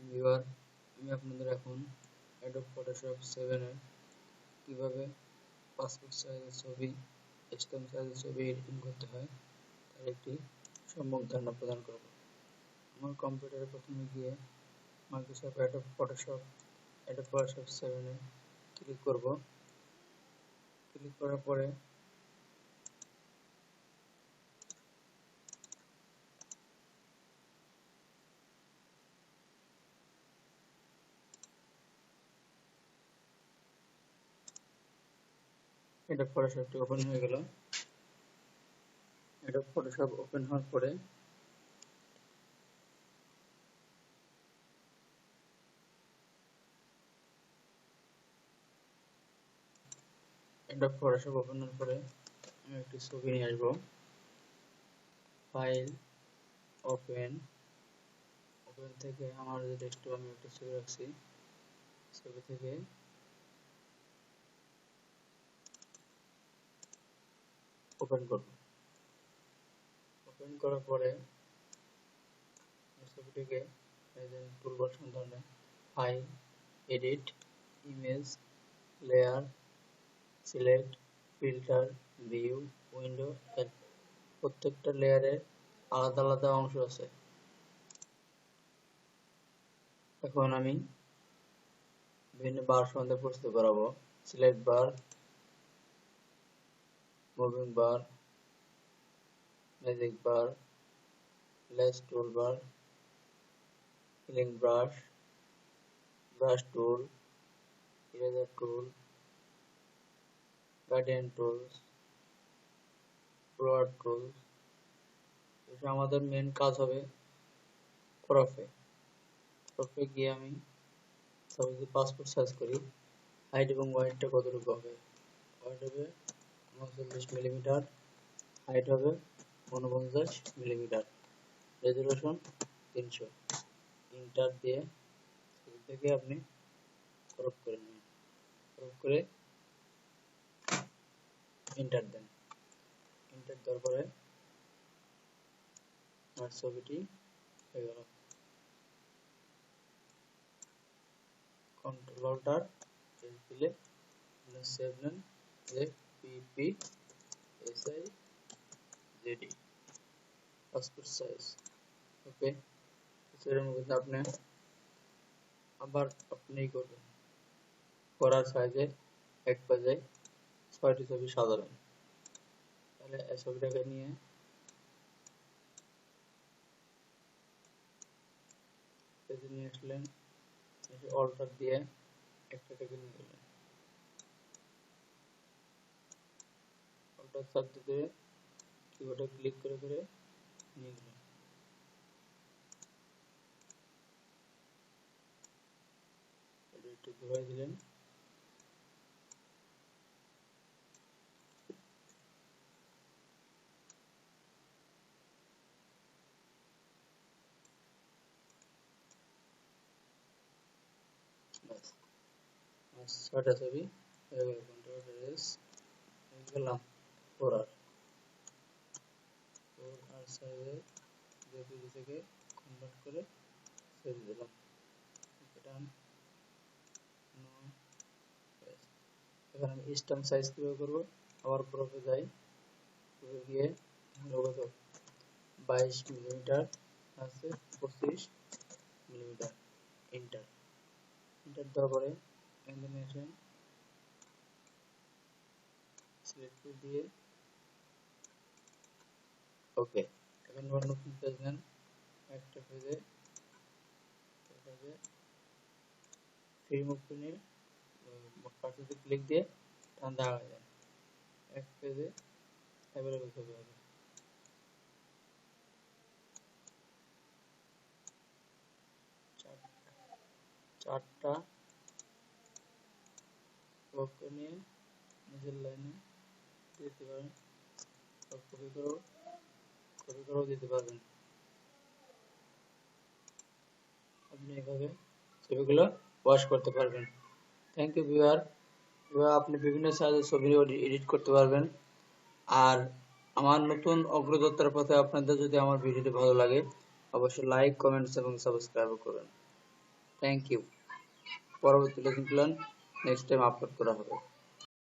Viewer, আমি আপনাদের এখন Adobe Photoshop 7 এর কিভাবে পাসপোর্ট সাইজের ছবি, স্ট্যাম্প সাইজের ছবি এডিটিং করতে হয় তার একটি সম্যক ধারণা প্রদান করব। আমার কম্পিউটারে প্রথমে গিয়ে Microsoft Adobe Photoshop 7 এ ক্লিক করব। ক্লিক করার পরে Adobe Photoshop ওপেন হয়ে গেল। Adobe Photoshop ওপেন হওয়ার পরে Adobe Photoshop ওপেন হওয়ার পরে আমি একটি ছবি নিয়ে আসব। ফাইল, ওপেন থেকে আমার যে ডেস্কটপে আমি একটা ছবি রাখছি, ছবি থেকে ওপেন করব। ওপেন করার পরে ছবিটিকে টুলবার সন্ধানে file, edit, image, layer, select, filter, view, window, প্রত্যেকটা লেয়ারের আলাদা আলাদা অংশ আছে। এখন আমি বিভিন্ন বার সম্বন্ধে পরিচিত করাবো। Select bar, moving bar, magic bar, lasso tool bar, filling brush, brush tool, eraser tool, guardian tools, broad tools. আমাদের মেন কাজ হবে ক্রপে গিয়ে আমি সাপোজ পাসপোর্ট সার্চ করি, হাইট এবং ওয়াইডটা কতটুকু হবে। ওয়াইড হবে 39 মিলিমিটার, হাইট হবে 49 মিলিমিটার, রেজুলেশন 300। ইন্টার দিয়ে ছবি থেকে আপনি ক্রপ করে নিন, ক্রপ করে ইন্টার দেন। ইন্টার দেওয়ার পরে আমার ছবিটি হয়ে গেল। কন্ট্রোল অল্টার এস দিলে সেভ নেন, PPSIZD পাসপোর্ট সাইজ। ওকে, এর মধ্যে আপনি আবার আপনি করবেন, করার সাইজে এক পেজে 6টি ছবি সাজাবেন। তাহলে এই ছবিটাকে নিয়ে পেজে নিয়ে আসলেন, অল্টার দিয়ে একটাকে নিয়ে গেলেন, অল্টার চাপ দিতে কিবোর্ডে ক্লিক করে করে নিয়ে গেলেন। একটু ঘুরাই দিলেন, ছয়টা ছবি হয়ে গেল। কন্ট্রোল এস গেলাম 4R সাইজে জেপিজি থেকে কনভার্ট করে ছেড়ে দিলাম। এখন আমি স্ট্যাম্প সাইজ কিভাবে করবো, আবার ক্রপে যাই, ক্রপে গিয়ে কত 22 মিলিমিটার আছে 25 মিলিমিটার, ইন্টার দেওয়ার পরে অ্যানিমেশন সিলেক্ট দিয়ে ওকে। এখন আবার নতুন পেজ নেন, একটা পেজে ফ্রি মুভ নিয়ে পাশে ক্লিক দিয়ে টান দেওয়া হয়ে যায়, এক পেজে অ্যাভেলেবল ছবি হবে। চারটা লক্ষ্য নিয়ে নিজের লাইনে দিতে পারেন, কপি করেও দিতে পারবেন। আপনি এভাবে ছবিগুলো ওয়াশ করতে পারবেন। Thank you viewer. আপনি বিভিন্ন সাইজের ছবি এডিট করতে পারবেন। আর আমার নতুন অগ্রযাত্রার পথে আপনাদের যদি আমার ভিডিওটি ভালো লাগে, অবশ্যই লাইক, কমেন্টস এবং সাবস্ক্রাইব করবেন। Thank you. পরবর্তী lesson plan next time upload করা হবে।